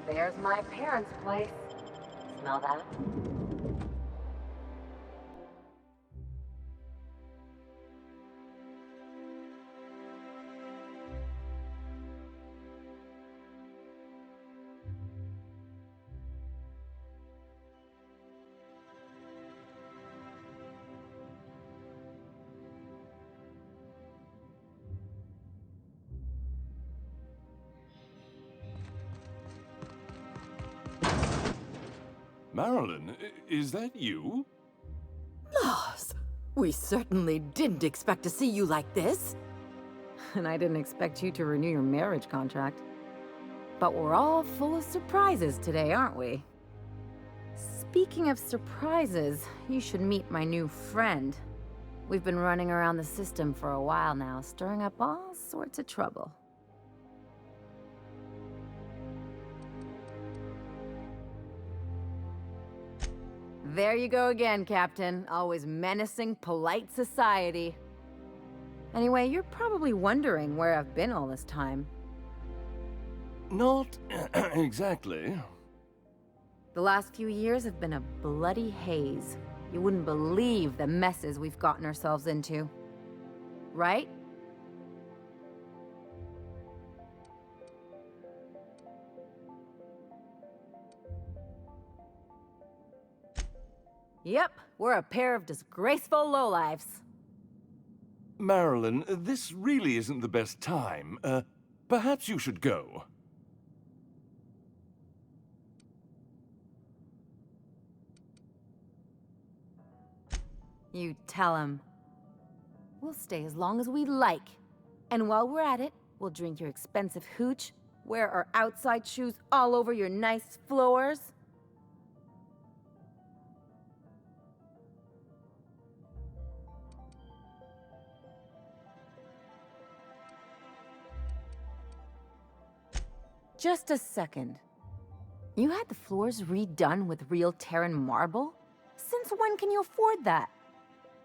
There's my parents' place. Smell that? Marilyn, is that you? Loss! We certainly didn't expect to see you like this. And I didn't expect you to renew your marriage contract. But we're all full of surprises today, aren't we? Speaking of surprises, you should meet my new friend. We've been running around the system for a while now, stirring up all sorts of trouble. There you go again, Captain. Always menacing polite society. Anyway, you're probably wondering where I've been all this time. Not exactly. The last few years have been a bloody haze. You wouldn't believe the messes we've gotten ourselves into. Right? Yep, we're a pair of disgraceful lowlifes. Marilyn, this really isn't the best time. Perhaps you should go. You tell him. We'll stay as long as we like. And while we're at it, we'll drink your expensive hooch, wear our outside shoes all over your nice floors. Just a second. You had the floors redone with real Terran marble? Since when can you afford that?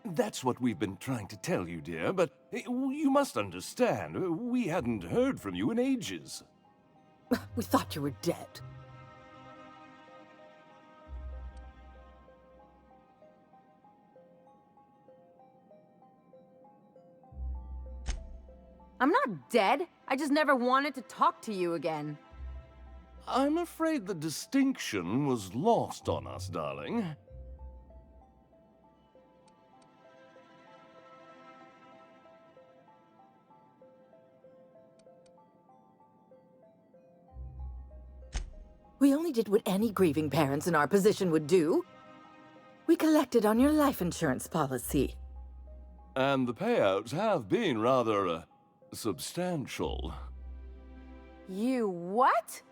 That's what we've been trying to tell you, dear, but you must understand, we hadn't heard from you in ages. We thought you were dead. I'm not dead. I just never wanted to talk to you again. I'm afraid the distinction was lost on us, darling. We only did what any grieving parents in our position would do. We collected on your life insurance policy. And the payouts have been rather, substantial. You what?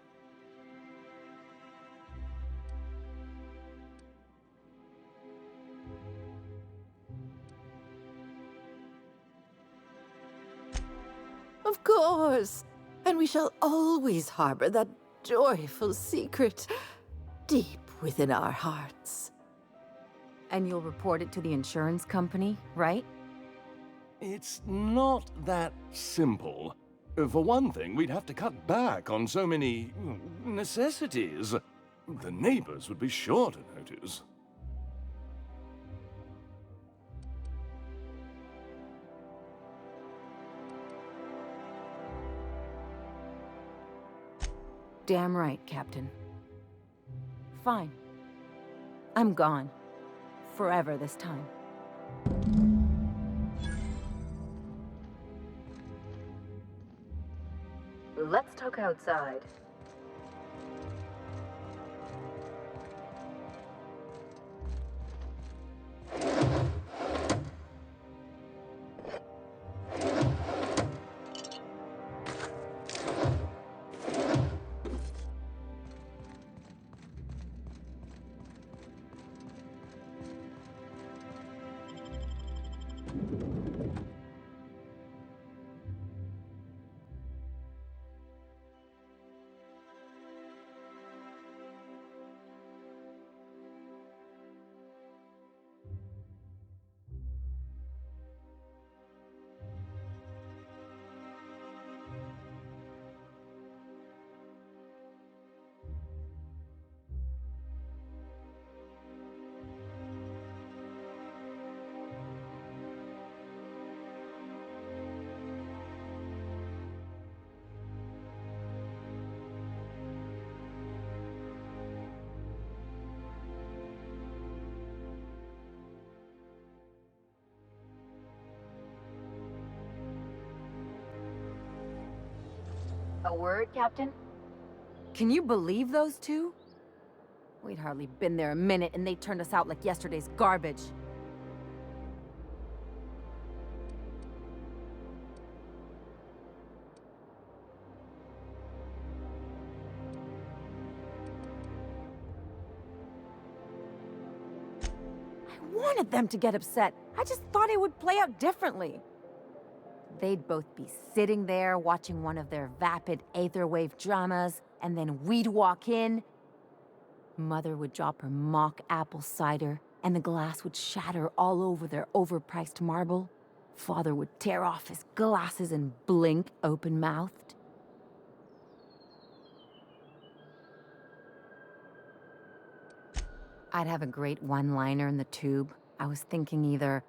Of course. And we shall always harbor that joyful secret deep within our hearts. And you'll report it to the insurance company, right? It's not that simple. For one thing, we'd have to cut back on so many necessities. The neighbors would be sure to notice. Damn right, Captain. Fine. I'm gone. Forever this time. Let's talk outside. A word, Captain? Can you believe those two? We'd hardly been there a minute and they turned us out like yesterday's garbage. I wanted them to get upset. I just thought it would play out differently. They'd both be sitting there watching one of their vapid aetherwave dramas, and then we'd walk in. Mother would drop her mock apple cider, and the glass would shatter all over their overpriced marble. Father would tear off his glasses and blink open-mouthed. I'd have a great one-liner in the tube. I was thinking either,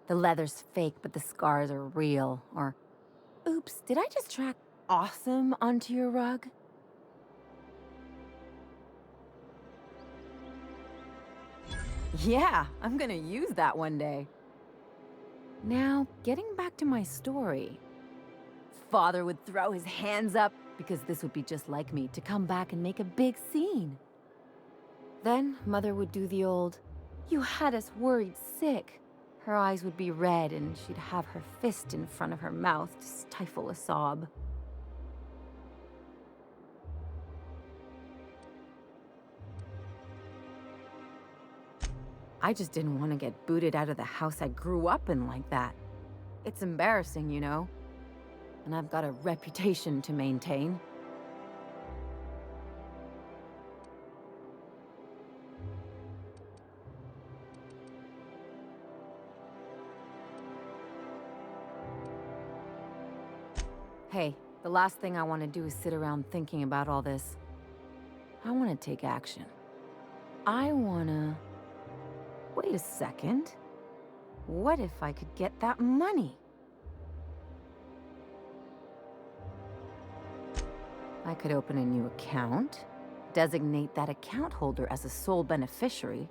the leather's fake but the scars are real, or, oops, did I just track awesome onto your rug? Yeah, I'm gonna use that one day. Now, getting back to my story. Father would throw his hands up, because this would be just like me, to come back and make a big scene. Then, Mother would do the old, "You had us worried sick." Her eyes would be red, and she'd have her fist in front of her mouth to stifle a sob. I just didn't want to get booted out of the house I grew up in like that. It's embarrassing, you know? And I've got a reputation to maintain. Hey, the last thing I want to do is sit around thinking about all this. I want to take action. I want to... Wait a second. What if I could get that money? I could open a new account, designate that account holder as a sole beneficiary.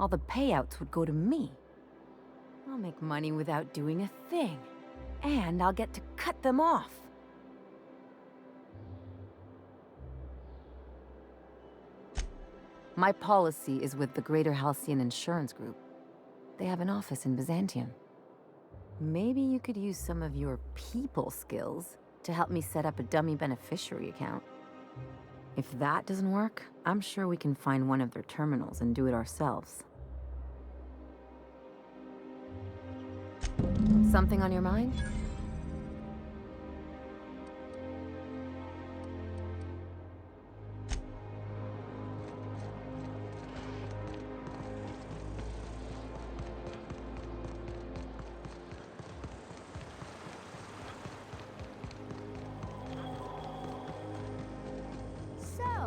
All the payouts would go to me. I'll make money without doing a thing. And I'll get to cut them off. My policy is with the Greater Halcyon Insurance Group. They have an office in Byzantium. Maybe you could use some of your people skills to help me set up a dummy beneficiary account. If that doesn't work, I'm sure we can find one of their terminals and do it ourselves. Something on your mind?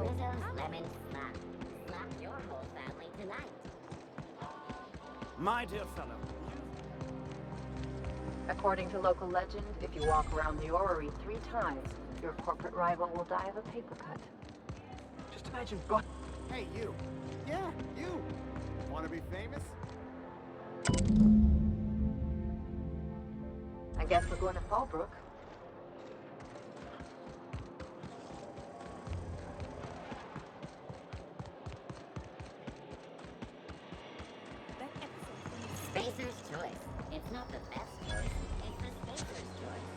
Rizzo's Lemon Slap. Slap your whole family tonight. My dear fellow. According to local legend, if you walk around the orrery 3 times, your corporate rival will die of a paper cut. Just imagine Hey, you. Yeah, you. Want to be famous? I guess we're going to Fallbrook. Spacer's choice. It's not the best choice. It's the Spacer's choice.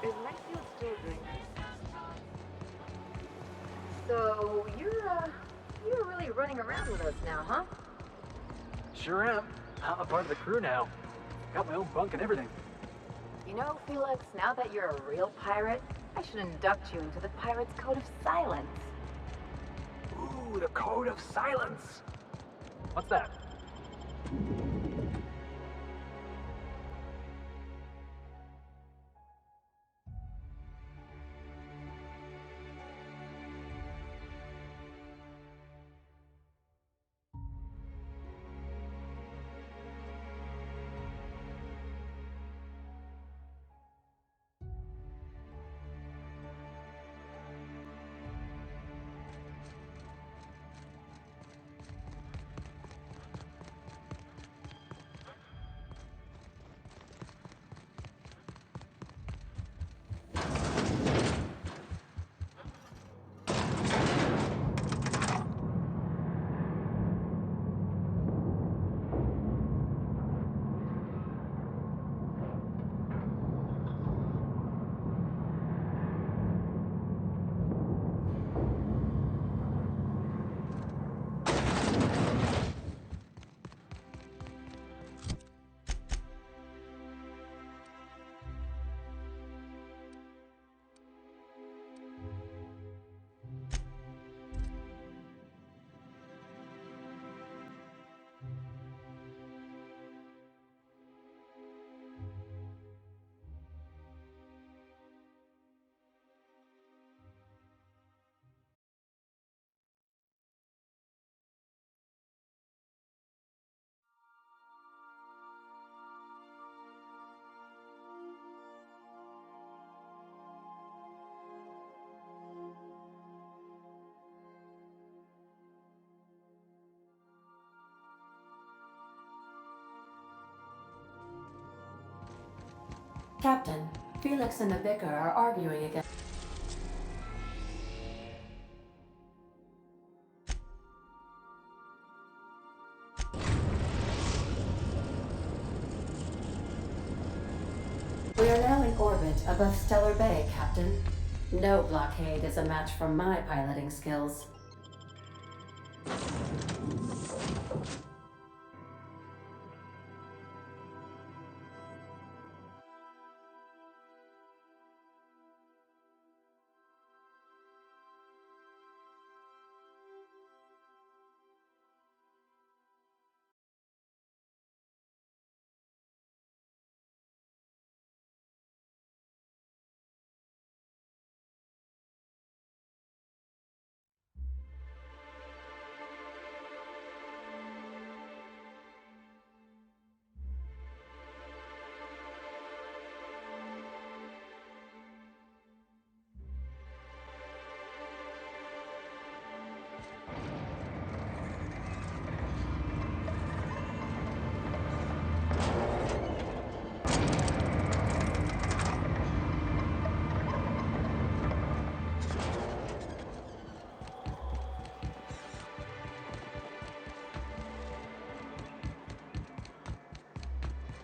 Is Maxfield still doing this? So, you're really running around with us now, huh? Sure am. I'm a part of the crew now. Got my own bunk and everything. You know, Felix, now that you're a real pirate, I should induct you into the Pirate's Code of Silence. Ooh, the Code of Silence. What's that? Captain, Felix and the Vicar are arguing again. We are now in orbit above Stellar Bay, Captain. No blockade is a match for my piloting skills.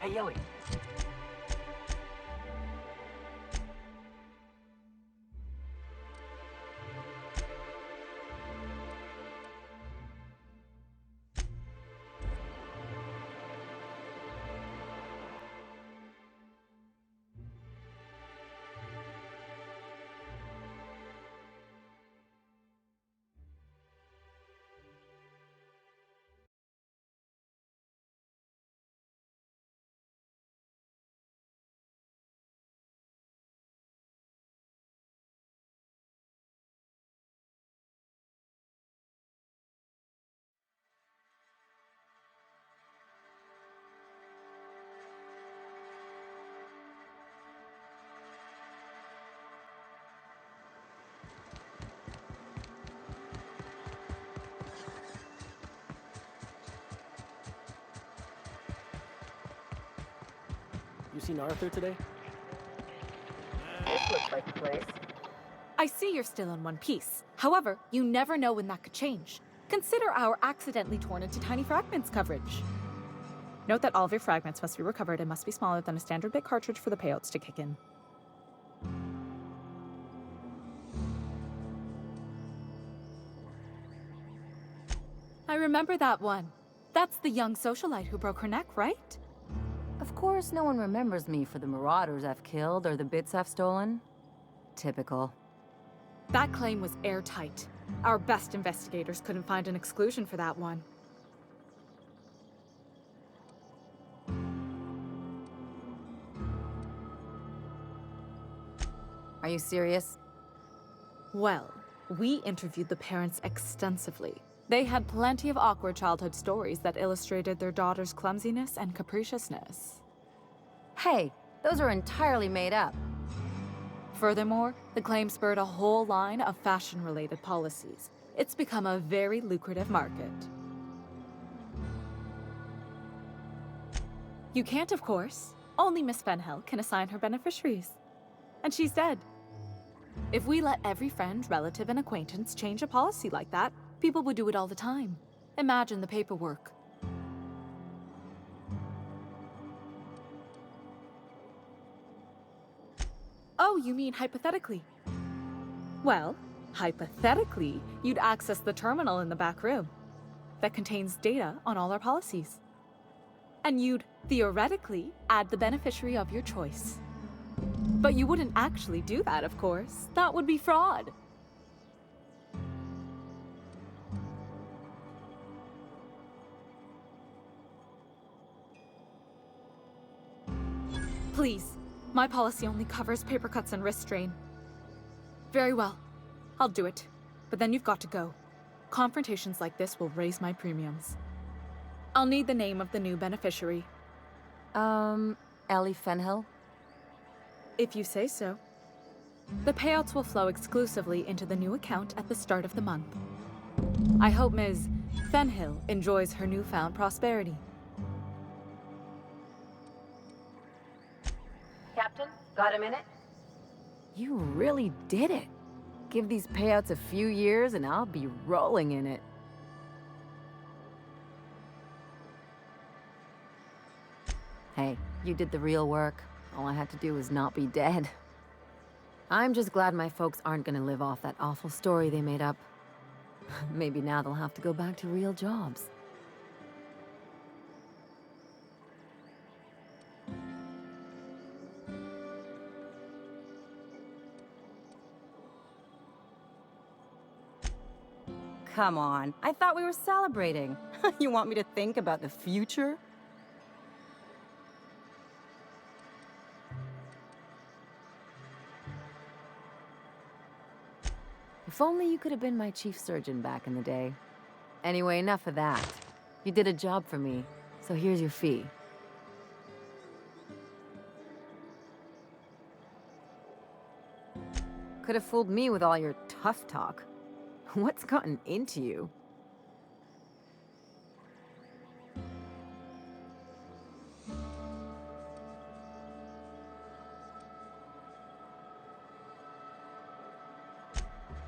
Hey, Yelly. You seen Arthur today? This looks like the place. I see you're still in one piece. However, you never know when that could change. Consider our accidentally torn into tiny fragments coverage. Note that all of your fragments must be recovered and must be smaller than a standard bit cartridge for the payouts to kick in. I remember that one. That's the young socialite who broke her neck, right? Of course, no one remembers me for the marauders I've killed or the bits I've stolen. Typical. That claim was airtight. Our best investigators couldn't find an exclusion for that one. Are you serious? Well, we interviewed the parents extensively. They had plenty of awkward childhood stories that illustrated their daughter's clumsiness and capriciousness. Hey, those are entirely made up. Furthermore, the claim spurred a whole line of fashion-related policies. It's become a very lucrative market. You can't, of course. Only Miss Fenhill can assign her beneficiaries. And she's dead. If we let every friend, relative, and acquaintance change a policy like that, people would do it all the time. Imagine the paperwork. Oh, you mean hypothetically? Well, hypothetically, you'd access the terminal in the back room that contains data on all our policies. And you'd, theoretically, add the beneficiary of your choice. But you wouldn't actually do that, of course. That would be fraud. Please, my policy only covers paper cuts and wrist strain. Very well, I'll do it. But then you've got to go. Confrontations like this will raise my premiums. I'll need the name of the new beneficiary. Ellie Fenhill? If you say so. The payouts will flow exclusively into the new account at the start of the month. I hope Ms. Fenhill enjoys her newfound prosperity. Captain? Got a minute? You really did it. Give these payouts a few years and I'll be rolling in it. Hey, you did the real work. All I had to do was not be dead. I'm just glad my folks aren't gonna live off that awful story they made up. Maybe now they'll have to go back to real jobs. Come on, I thought we were celebrating. You want me to think about the future? If only you could have been my chief surgeon back in the day. Anyway, enough of that. You did a job for me, so here's your fee. Could have fooled me with all your tough talk. What's gotten into you?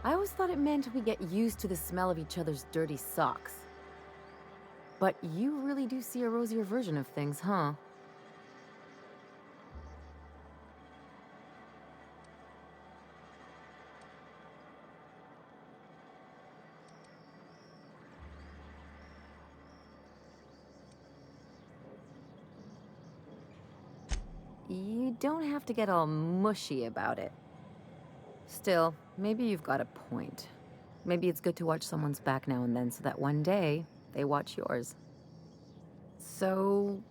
I always thought it meant we get used to the smell of each other's dirty socks. But you really do see a rosier version of things, huh? You don't have to get all mushy about it. Still, maybe you've got a point. Maybe it's good to watch someone's back now and then so that one day, they watch yours. So,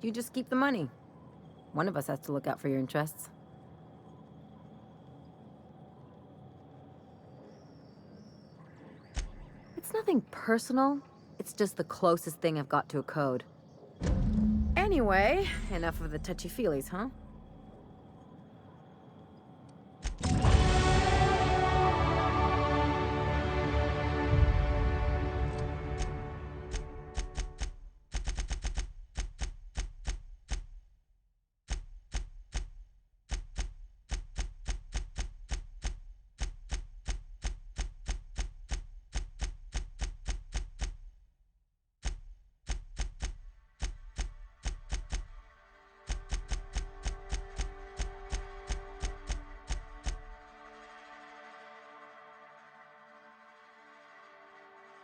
you just keep the money. One of us has to look out for your interests. It's nothing personal. It's just the closest thing I've got to a code. Anyway, enough of the touchy-feelies, huh?